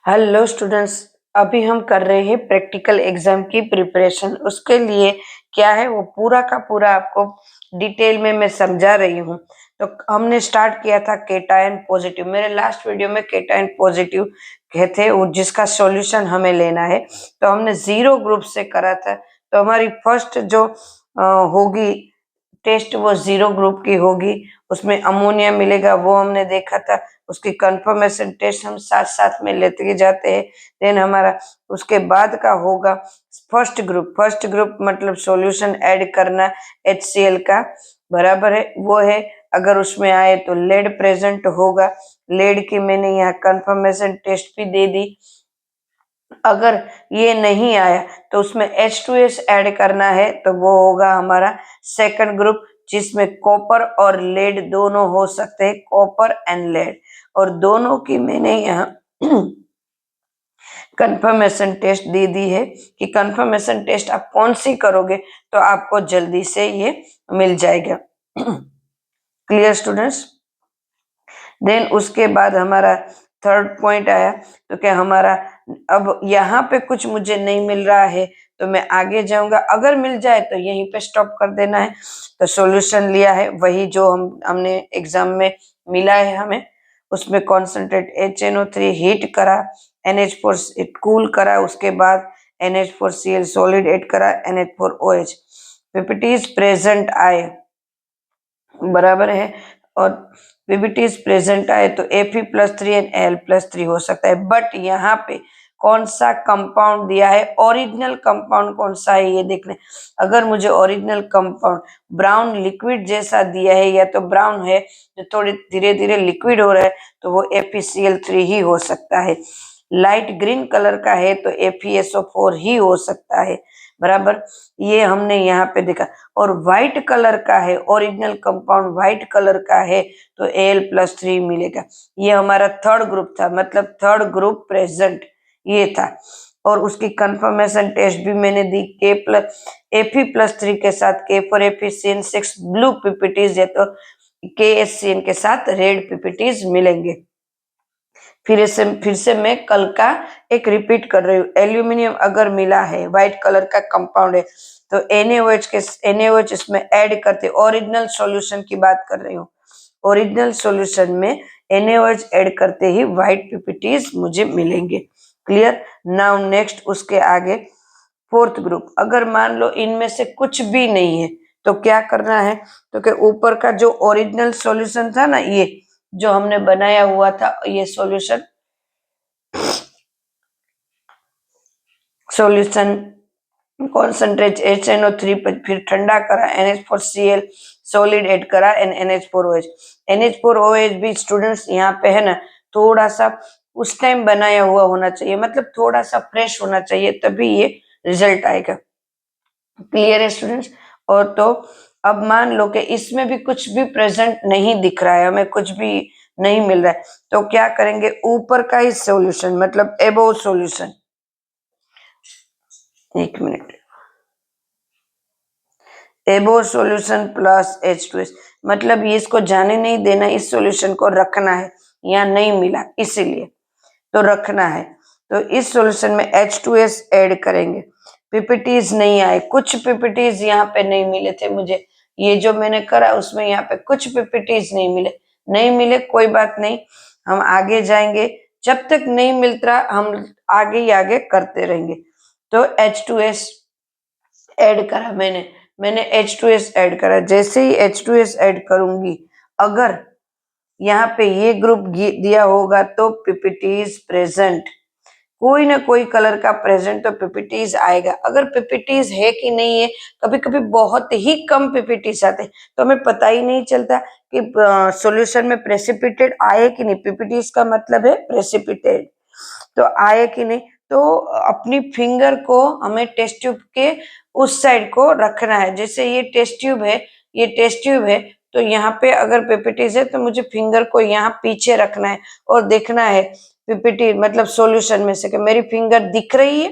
Hello students. अभी हम कर रहे हैं प्रैक्टिकल एग्जाम की प्रिपरेशन। उसके लिए क्या है वो पूरा का पूरा आपको डिटेल में मैं समझा रही हूँ। तो हमने स्टार्ट किया था केटायन पॉजिटिव। मेरे लास्ट वीडियो में केटायन पॉजिटिव थे वो जिसका सॉल्यूशन हमें लेना है। तो हमने जीरो ग्रुप से करा था। तो हमारी फर्स्ट जो होगी टेस्ट वो जीरो ग्रुप की होगी। उसमें अमोनिया मिलेगा वो हमने देखा था। उसकी कंफर्मेशन टेस्ट हम साथ साथ में लेते जाते हैं। देन हमारा उसके बाद का होगा फर्स्ट ग्रुप। फर्स्ट ग्रुप मतलब सॉल्यूशन ऐड करना HCl का बराबर है वो है। अगर उसमें आए तो लेड प्रेजेंट होगा। लेड की मैंने यहाँ कंफर्मेशन टेस्ट भी दे दी। अगर ये नहीं आया तो उसमें H2S ऐड करना है तो वो होगा हमारा सेकंड ग्रुप जिसमें कॉपर और लेड दोनों हो सकते हैं, कॉपर एंड लेड। और दोनों की मैंने यहाँ कंफर्मेशन टेस्ट दे दी है कि कंफर्मेशन टेस्ट आप कौन सी करोगे तो आपको जल्दी से ये मिल जाएगा। Clear students. देन उसके बाद हमारा थर्ड पॉइंट आया तो क्या हमारा अब यहाँ पे कुछ मुझे नहीं मिल रहा है तो मैं आगे जाऊंगा। अगर मिल जाए तो यहीं पे स्टॉप कर देना है। तो सॉल्यूशन लिया है वही जो हमने एग्जाम में मिला है हमें। उसमें कॉन्सेंट्रेट HNO3 हीट करा, NH4 कूल करा, उसके बाद NH4Cl सॉलिड ऐड करा, NH4OH पीपीटीज प्रेजेंट आए बराबर है। और पीबीटीज प्रेजेंट आए तो Fe+3 एंड Al+3 हो सकता है। बट यहाँ पे कौन सा कंपाउंड दिया है, ओरिजिनल कंपाउंड कौन सा है ये देखने। अगर मुझे ओरिजिनल कंपाउंड ब्राउन लिक्विड जैसा दिया है या तो ब्राउन है जो थोड़ी धीरे धीरे लिक्विड हो रहा है तो वो FeCl3 ही हो सकता है। लाइट ग्रीन कलर का है तो FeSO4 ही हो सकता है बराबर। ये हमने यहाँ पे देखा। और व्हाइट कलर का है, ओरिजिनल कंपाउंड व्हाइट कलर का है तो Al+3 मिलेगा। ये हमारा थर्ड ग्रुप था, मतलब थर्ड ग्रुप प्रेजेंट ये था। और उसकी कंफर्मेशन टेस्ट भी मैंने दी। Fe+3 के साथ K4FeCN6 ब्लू पीपीटीज है तो KSCN के साथ रेड पीपीटीज मिलेंगे। फिर से मैं कल का एक रिपीट कर रही हूँ। एल्यूमिनियम अगर मिला है, व्हाइट कलर का कंपाउंड है तो NaOH इसमें ऐड करते, ओरिजिनल सॉल्यूशन की बात कर रही हूँ। ओरिजिनल सॉल्यूशन में NaOH ऐड करते ही व्हाइट पीपीटीज मुझे मिलेंगे। क्लियर। नाउ नेक्स्ट उसके आगे फोर्थ ग्रुप। अगर मान लो इनमें से कुछ भी नहीं है तो क्या करना है तो कि ऊपर का जो ओरिजिनल सॉल्यूशन था ना, ये जो हमने बनाया हुआ था ये सॉल्यूशन कॉन्सेंट्रेट HNO3 पर फिर ठंडा करा, NH4Cl सॉलिड ऐड करा एंड NH4OH। NH4OH भी स्टूडेंट्स यहाँ पे है ना थोड़ा सा उस टाइम बनाया हुआ होना चाहिए, मतलब थोड़ा सा फ्रेश होना चाहिए तभी ये रिजल्ट आएगा। क्लियर है स्टूडेंट्स। और तो अब मान लो कि इसमें भी कुछ भी प्रेजेंट नहीं दिख रहा है, हमें कुछ भी नहीं मिल रहा है तो क्या करेंगे, ऊपर का ही सॉल्यूशन मतलब एबोव सॉल्यूशन। एक मिनट। एबो सॉल्यूशन प्लस H2S मतलब ये इसको जाने नहीं देना, इस सॉल्यूशन को रखना है। यहाँ नहीं मिला इसीलिए तो रखना है। तो इस सॉल्यूशन में H2S ऐड करेंगे। पीपीटीज नहीं आए, कुछ पीपीटीज यहाँ पे नहीं मिले थे मुझे। ये जो मैंने करा उसमें यहाँ पे कुछ पीपीटीज नहीं मिले कोई बात नहीं, हम आगे जाएंगे। जब तक नहीं मिलता हम आगे ही आगे करते रहेंगे। तो H2S ऐड करा मैंने H2S ऐड करा। जैसे ही H2S ऐड करूंगी, अगर यहाँ पे ये ग्रुप दिया होगा तो पीपीटीज प्रेजेंट, कोई ना कोई कलर का प्रेजेंट तो पीपीटीज आएगा। अगर पीपीटीज है कि नहीं है, कभी कभी बहुत ही कम पीपीटीज आते हैं तो हमें पता ही नहीं चलता कि सॉल्यूशन में प्रेसिपिटेट आए कि नहीं। पीपीटीज का मतलब है प्रेसिपिटेट, तो आए कि नहीं। तो अपनी फिंगर को हमें टेस्ट ट्यूब के उस साइड को रखना है। जैसे ये टेस्ट ट्यूब है तो यहाँ पे अगर पीपीटीज है तो मुझे फिंगर को यहाँ पीछे रखना है और देखना है पीपीटी मतलब सॉल्यूशन में से कि मेरी फिंगर दिख रही है।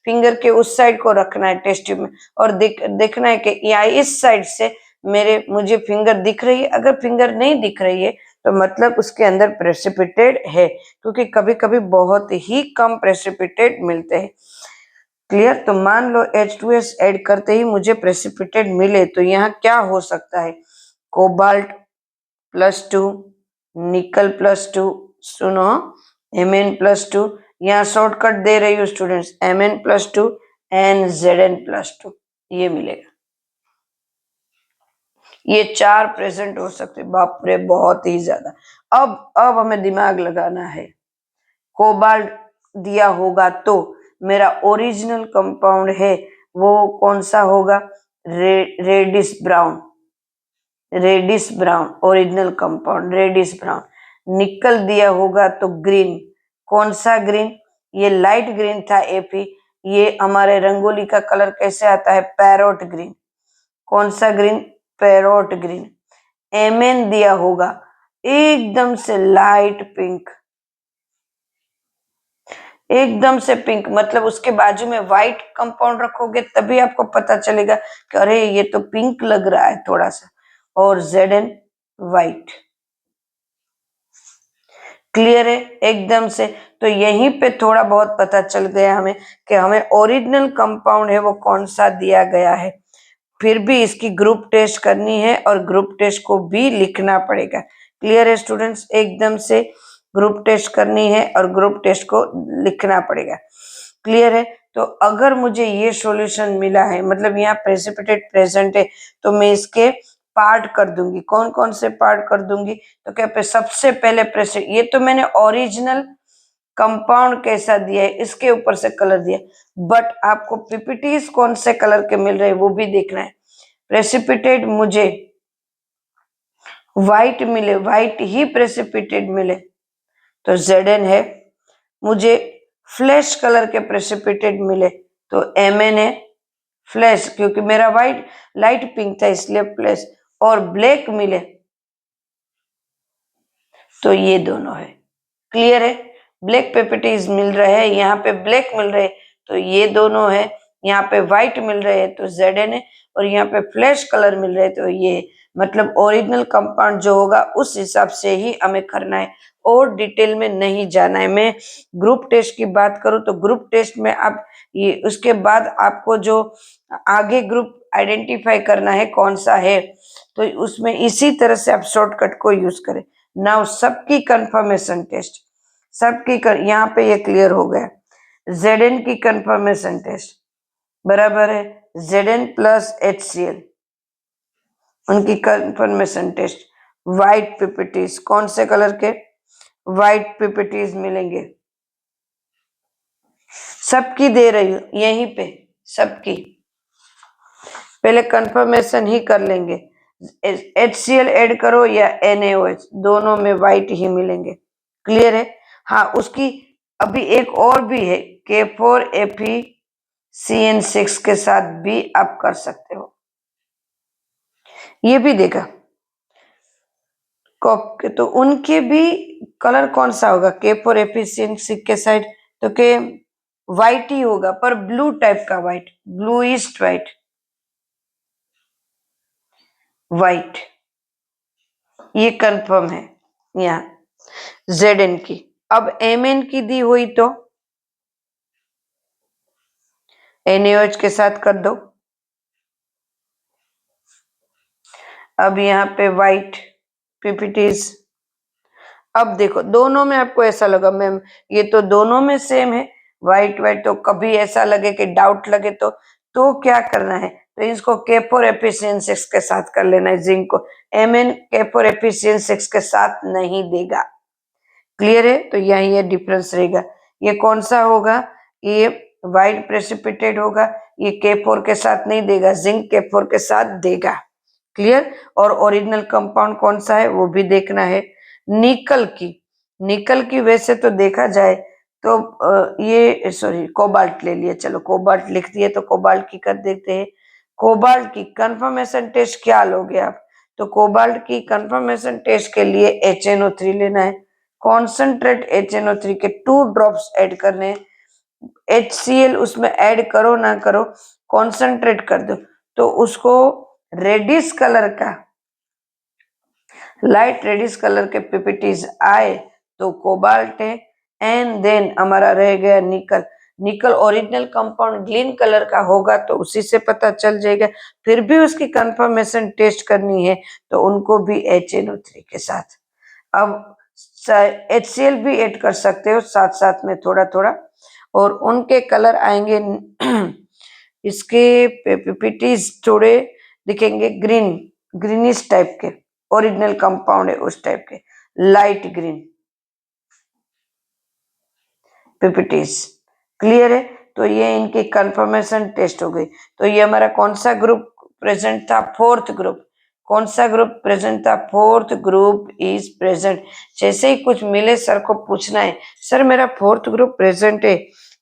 फिंगर के उस साइड को रखना है टेस्ट ट्यूब में और देखना है कि यहाँ इस साइड से मुझे फिंगर दिख रही है। अगर फिंगर नहीं दिख रही है तो मतलब उसके अंदर प्रेसिपिटेट है, क्योंकि कभी कभी बहुत ही कम प्रेसिपिटेट मिलते हैं। क्लियर? तो मान लो H2S ऐड करते ही मुझे प्रेसिपिटेट मिले, तो यहाँ क्या हो सकता है? कोबाल्ट +2, निकल +2, सुनो Mn+2, यहाँ शॉर्टकट दे रही हूँ स्टूडेंट्स, Mn+2 एंड Zn+2, ये मिलेगा। ये 4 प्रेजेंट हो सकते, बाप रे बहुत ही ज्यादा। अब हमें दिमाग लगाना है। कोबाल्ट दिया होगा तो मेरा ओरिजिनल कंपाउंड है वो कौन सा होगा? Reddish brown, reddish brown original compound, reddish brown. निकल दिया होगा तो ग्रीन, कौन सा ग्रीन? ये लाइट ग्रीन था एपी, ये हमारे रंगोली का कलर कैसे आता है? Parrot green. कौन सा ग्रीन? Parrot green. एमएन दिया होगा एकदम से लाइट पिंक, एकदम से पिंक, मतलब उसके बाजू में व्हाइट कंपाउंड रखोगे तभी आपको पता चलेगा कि अरे ये तो पिंक लग रहा है थोड़ा सा। और Zn व्हाइट। क्लियर है एकदम से? तो यहीं पे थोड़ा बहुत पता चल गया हमें कि हमें ओरिजिनल कंपाउंड है वो कौन सा दिया गया है। फिर भी इसकी ग्रुप टेस्ट करनी है और ग्रुप टेस्ट को भी लिखना पड़ेगा। क्लियर है स्टूडेंट्स? एकदम से ग्रुप टेस्ट करनी है और ग्रुप टेस्ट को लिखना पड़ेगा। क्लियर है? तो अगर मुझे ये सॉल्यूशन मिला है, मतलब यहाँ प्रेसिपिटेट प्रेजेंट है, तो मैं इसके पार्ट कर दूंगी। कौन कौन से पार्ट कर दूंगी? तो क्या पे सबसे पहले ये तो मैंने ओरिजिनल कंपाउंड कैसा दिया है इसके ऊपर से कलर दिया, बट आपको पीपीटीज कौन से कलर के मिल रहे हैं वो भी देखना है। प्रेसिपिटेट मुझे व्हाइट मिले, व्हाइट ही प्रेसिपिटेट मिले तो Zn है। मुझे फ्लैश कलर के प्रेसिपिटेट मिले तो Mn है। फ्लैश क्योंकि मेरा व्हाइट लाइट पिंक था इसलिए फ्लैश। और ब्लैक मिले तो ये दोनों है। क्लियर है? ब्लैक पेपिटीज मिल रहे हैं, यहाँ पे ब्लैक मिल रहे तो ये दोनों है। यहाँ पे व्हाइट मिल रहे हैं तो Zn है, और यहाँ पे फ्लैश कलर मिल रहे तो ये, मतलब ओरिजिनल कंपाउंड जो होगा उस हिसाब से ही हमें करना है, और डिटेल में नहीं जाना है। मैं ग्रुप टेस्ट की बात करूं तो ग्रुप टेस्ट में आप ये उसके बाद आपको जो आगे ग्रुप आइडेंटिफाई करना है कौन सा है, तो उसमें इसी तरह से आप शॉर्टकट को यूज करें। नाउ सबकी कंफर्मेशन टेस्ट, यहाँ पे ये क्लियर हो गया। Zn की कंफर्मेशन टेस्ट बराबर है Zn प्लस HCl, उनकी कंफर्मेशन टेस्ट। व्हाइट पीपीटीज कौन से कलर के? व्हाइट पीपीटीज मिलेंगे। सबकी दे रही हूं यहीं पे, सबकी पहले कंफर्मेशन ही कर लेंगे। HCl ऐड करो या NaOH, दोनों में व्हाइट ही मिलेंगे। क्लियर है? हाँ, उसकी अभी एक और भी है, K4FeCN6 के साथ भी आप कर सकते हो, ये भी देखा। तो उनके भी कलर कौन सा होगा K4FeCN6 के साइड? तो के व्हाइट ही होगा, पर ब्लू टाइप का व्हाइट, ब्लूइस्ट व्हाइट, व्हाइट, ये कंफर्म है यहाँ Zn की। अब Mn की दी हुई तो NaOH के साथ कर दो। अब यहाँ पे व्हाइट पीपीटीज, अब देखो दोनों में आपको ऐसा लगा मैम ये तो दोनों में सेम है व्हाइट व्हाइट, तो कभी ऐसा लगे कि डाउट लगे तो क्या करना है? तो इसको K4FeCN6 के साथ कर लेना है। जिंक को Mn K4FeCN6 के साथ नहीं देगा। क्लियर है? तो यहाँ ये डिफरेंस रहेगा। ये कौन सा होगा? ये व्हाइट प्रेसिपिटेट होगा, ये K4 के साथ नहीं देगा, जिंक K4 के साथ देगा। क्लियर? और ओरिजिनल कंपाउंड कौन सा है वो भी देखना है। निकल की वैसे तो देखा जाए तो ये सॉरी कोबाल्ट ले लिया, चलो कोबाल्ट लिख दिए तो कोबाल्ट की कर देते हैं। कोबाल्ट की कंफर्मेशन टेस्ट क्या लोगे आप? तो कोबाल्ट की कंफर्मेशन टेस्ट के लिए HNO3 लेना है, कॉन्सेंट्रेट HNO3 के 2 ड्रॉप्स ऐड करने हैं। HCl उसमें ऐड करो ना करो, कॉन्सेंट्रेट कर दो तो उसको रेडिश कलर का लाइट रेडिश कलर के पीपीटीज आए तो कोबाल्ट है, एंड देन हमारा रह गया निकल। निकल ओरिजिनल कंपाउंड ग्रीन कलर का होगा तो उसी से पता चल जाएगा। फिर भी उसकी कंफर्मेशन टेस्ट करनी है तो उनको भी HNO3 के साथ। अब HCl भी ऐड कर सकते हो साथ साथ में थोड़ा थोड़ा, और उनके कलर आएंगे इसके पीपीटीज थोड़े दिखेंगे ग्रीन, ग्रीनिश टाइप के, ओरिजिनल कंपाउंड है उस टाइप के, लाइट ग्रीन पीपीटीज। क्लियर है? तो ये इनकी कंफर्मेशन टेस्ट हो गई। तो ये हमारा कौन सा ग्रुप प्रेजेंट था? Fourth group. कौन सा ग्रुप प्रेजेंट था? Fourth group is present. जैसे ही कुछ मिले सर को पूछना है, सर मेरा फोर्थ ग्रुप प्रेजेंट है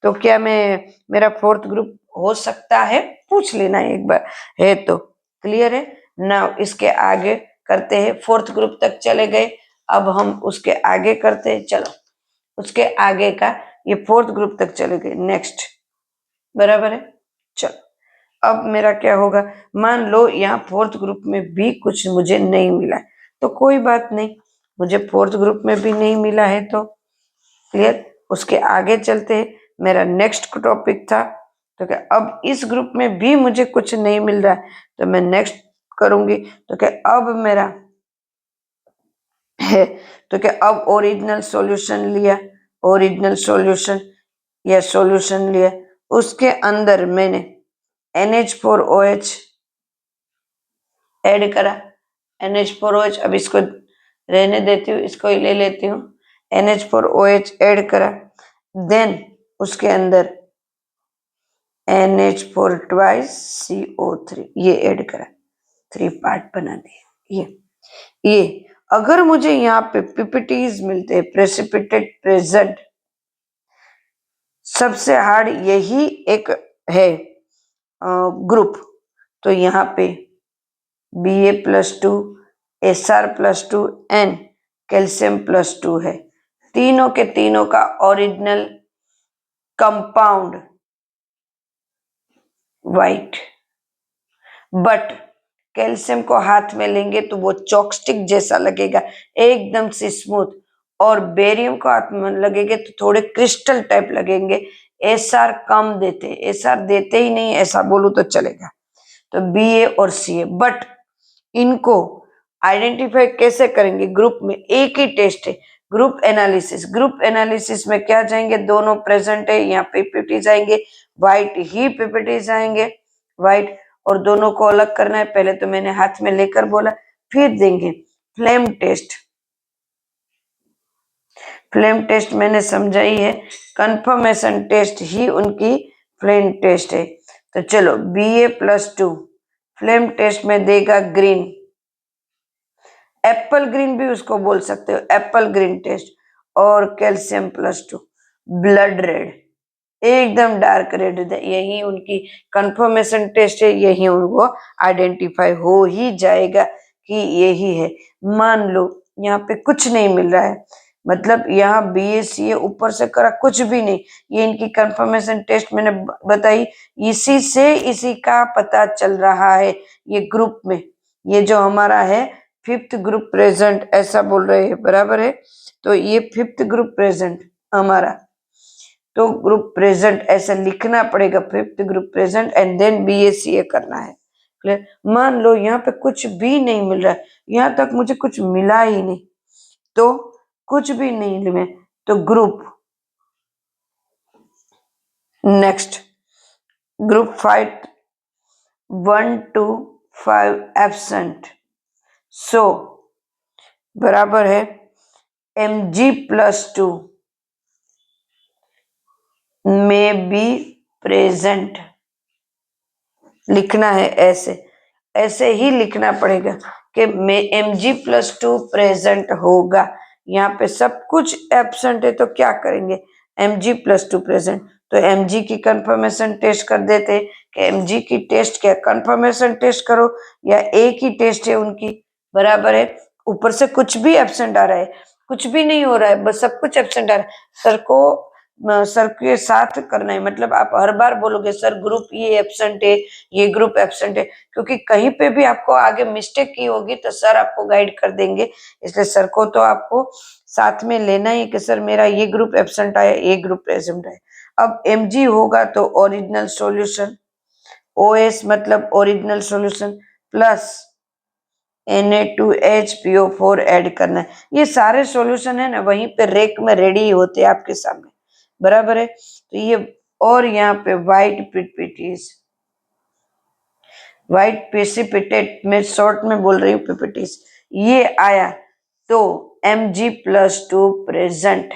तो क्या मेरा फोर्थ ग्रुप हो सकता है? पूछ लेना एक बार, है तो। क्लियर है ना? इसके आगे करते हैं, फोर्थ ग्रुप तक चले गए, अब हम उसके आगे करते हैं। चलो उसके आगे का, ये फोर्थ ग्रुप तक चले गए, नेक्स्ट। बराबर है? चलो अब मेरा क्या होगा? मान लो यहाँ फोर्थ ग्रुप में भी कुछ मुझे नहीं मिला है, तो कोई बात नहीं, मुझे फोर्थ ग्रुप में भी नहीं मिला है तो क्लियर। उसके आगे चलते हैं, मेरा नेक्स्ट टॉपिक था तो क्या अब इस ग्रुप में भी मुझे कुछ नहीं मिल रहा है तो मैं नेक्स्ट करूंगी। तो क्या अब मेरा है, तो क्या अब ओरिजिनल सॉल्यूशन लिया, ओरिजिनल सॉल्यूशन या सॉल्यूशन लिया, उसके अंदर मैंने NH4OH ऐड करा। NH4OH, अब इसको रहने देती हूँ, इसको ही ले लेती हूँ। NH4OH ऐड करा, देन उसके अंदर NH4 ट्वाइस CO3 ये ऐड करा, 3 पार्ट बना दिए। ये अगर मुझे यहाँ पे पीपीटीज मिलते हैं, प्रेसिपिटेट प्रेजेंट, सबसे हार्ड यही एक है ग्रुप, तो यहाँ पे Ba+2, Sr+2 एंड कैल्शियम+2 है। तीनों के तीनों का original compound white, but calcium को हाथ में लेंगे तो वो चॉकस्टिक जैसा लगेगा, एकदम से स्मूथ, और बेरियम को हाथ में लगेंगे तो थोड़े क्रिस्टल टाइप लगेंगे। Sr कम देते, Sr देते ही नहीं ऐसा बोलूं तो चलेगा। तो Ba और Ca, बट इनको आइडेंटिफाई कैसे करेंगे? ग्रुप में एक ही टेस्ट है, ग्रुप एनालिसिस। ग्रुप एनालिसिस में क्या जाएंगे? दोनों प्रेजेंट है, यहाँ पीपीटी जाएंगे, व्हाइट ही पीपीटी जाएंगे, व्हाइट, और दोनों को अलग करना है। पहले तो मैंने हाथ में लेकर बोला, फिर देंगे फ्लेम टेस्ट। फ्लेम टेस्ट मैंने समझाई है, कंफर्मेशन टेस्ट ही उनकी फ्लेम टेस्ट है। तो चलो Ba+2 फ्लेम टेस्ट में देगा ग्रीन, एप्पल ग्रीन भी उसको बोल सकते हो, एप्पल ग्रीन टेस्ट, और कैल्शियम+2 ब्लड रेड, एकदम डार्क रेड, यही उनकी कंफर्मेशन टेस्ट है, यही उनको आइडेंटिफाई हो ही जाएगा कि यही है। मान लो यहाँ पे कुछ नहीं मिल रहा है, मतलब यहाँ BACA ऊपर से करा कुछ भी नहीं, ये इनकी कंफर्मेशन टेस्ट मैंने बताई, इसी से इसी का पता चल रहा है। ये ग्रुप में ये जो हमारा है फिफ्थ ग्रुप प्रेजेंट ऐसा बोल रहे हैं, बराबर है? तो ये फिफ्थ ग्रुप प्रेजेंट हमारा, तो ग्रुप प्रेजेंट ऐसा लिखना पड़ेगा, fifth group present, and then BACA करना है। क्लियर? मान लो यहाँ पे कुछ भी नहीं मिल रहा है, यहाँ तक मुझे कुछ मिला ही नहीं, तो कुछ भी नहीं मिले तो group next, group 5 1 to 5 absent, so बराबर है Mg+2 में बी प्रेजेंट, लिखना है ऐसे, ऐसे ही लिखना पड़ेगा कि Mg+2 प्रेजेंट होगा। यहाँ पे सब कुछ एब्सेंट है तो क्या करेंगे? Mg+2 प्रेजेंट, तो Mg की कंफर्मेशन टेस्ट कर देते कि Mg की टेस्ट क्या, कंफर्मेशन टेस्ट करो या एक ही टेस्ट है उनकी, बराबर है? ऊपर से कुछ भी एब्सेंट आ रहा है, कुछ भी नहीं हो रहा है, बस सब कुछ एब्सेंट आ रहा है, सर को सर के साथ करना है, मतलब आप हर बार बोलोगे सर ग्रुप ये एब्सेंट है, ये ग्रुप एब्सेंट है, क्योंकि कहीं पे भी आपको आगे मिस्टेक की होगी तो सर आपको गाइड कर देंगे। इसलिए सर को तो आपको साथ में लेना ही कि सर मेरा ये ग्रुप एब्सेंट आया, ये ग्रुप एब्सेंट आया। अब mg होगा तो ओरिजिनल सॉल्यूशन, OS मतलब original solution plus Na2HPO4 add करना है। ये सारे सॉल्यूशन है ना वहीं पे रेक में रेडी होते हैं आपके सामने, बराबर है। तो ये और यहाँ पे व्हाइट प्रेसिपिटेट में शॉर्ट में बोल रही हूँ पीपीटीज, ये आया तो Mg+2 प्रेजेंट।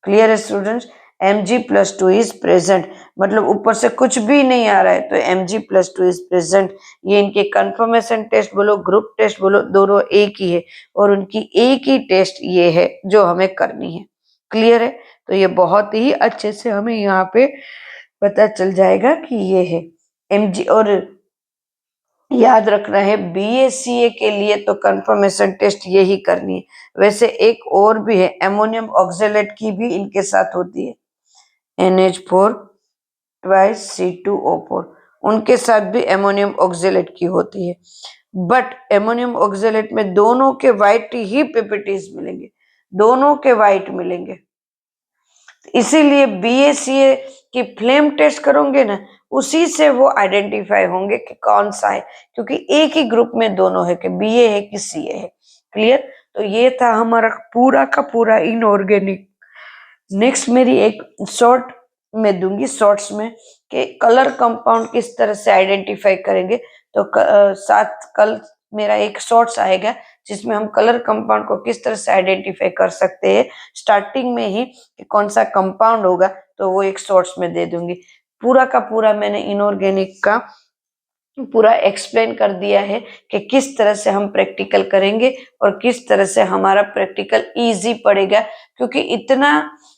क्लियर है स्टूडेंट्स, Mg+2 इज प्रेजेंट, मतलब ऊपर से कुछ भी नहीं आ रहा है तो Mg+2 इज प्रेजेंट। ये इनके कंफर्मेशन टेस्ट बोलो, ग्रुप टेस्ट बोलो, दोनों एक ही है और उनकी एक ही टेस्ट ये है जो हमें करनी है। क्लियर है, तो ये बहुत ही अच्छे से हमें यहाँ पे पता चल जाएगा कि ये है Mg। और याद रखना है BACA के लिए तो कंफर्मेशन टेस्ट यही करनी है। वैसे एक और भी है, एमोनियम ऑक्जेलेट की भी इनके साथ होती है, NH4 ट्वाइस C2O4, उनके साथ भी एमोनियम ऑक्जेलेट की होती है। बट एमोनियम ऑक्जेलेट में दोनों के व्हाइट ही पीपीटीज मिलेंगे, दोनों के व्हाइट मिलेंगे। इसीलिए BACA की फ्लेम टेस्ट करोगे ना, उसी से वो आइडेंटिफाई होंगे कि कौन सा है, क्योंकि एक ही ग्रुप में दोनों है कि BA है कि CA है। क्लियर, तो ये था हमारा पूरा का पूरा इनऑर्गेनिक। नेक्स्ट मेरी एक शॉर्ट में दूंगी, शॉर्ट्स में कि कलर कंपाउंड किस तरह से आइडेंटिफाई करेंगे। तो साथ कल मेरा एक शॉर्ट्स आएगा जिसमें हम कलर कंपाउंड को किस तरह से आइडेंटिफाई कर सकते हैं स्टार्टिंग में ही, कि कौन सा कंपाउंड होगा, तो वो एक शॉर्ट्स में दे दूंगी। पूरा का पूरा मैंने इनऑर्गेनिक का पूरा एक्सप्लेन कर दिया है कि किस तरह से हम प्रैक्टिकल करेंगे और किस तरह से हमारा प्रैक्टिकल इजी पड़ेगा, क्योंकि इतना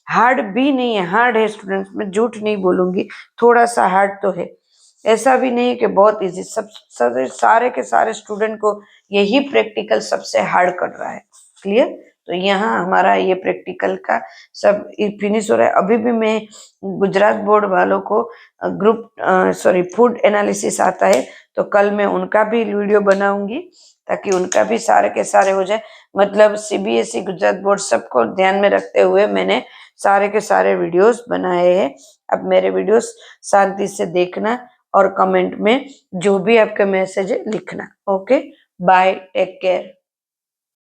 हार्ड भी नहीं है। हार्ड है स्टूडेंट्स, मैं झूठ नहीं बोलूंगी, थोड़ा सा हार्ड तो है, ऐसा भी नहीं है कि बहुत इजी। सब सारे के सारे स्टूडेंट को यही प्रैक्टिकल सबसे हार्ड कर रहा है। क्लियर, तो यहाँ हमारा ये प्रैक्टिकल का सब फिनिश हो रहा है। अभी भी मैं गुजरात बोर्ड वालों को फूड एनालिसिस आता है, तो कल मैं उनका भी वीडियो बनाऊंगी ताकि उनका भी सारे के सारे हो जाए। मतलब CBSE गुजरात बोर्ड सबको ध्यान में रखते हुए मैंने सारे के सारे वीडियोस बनाए हैं। अब मेरे वीडियोस शांति से देखना और कमेंट में जो भी आपके मैसेज है लिखना। Okay, bye, take care.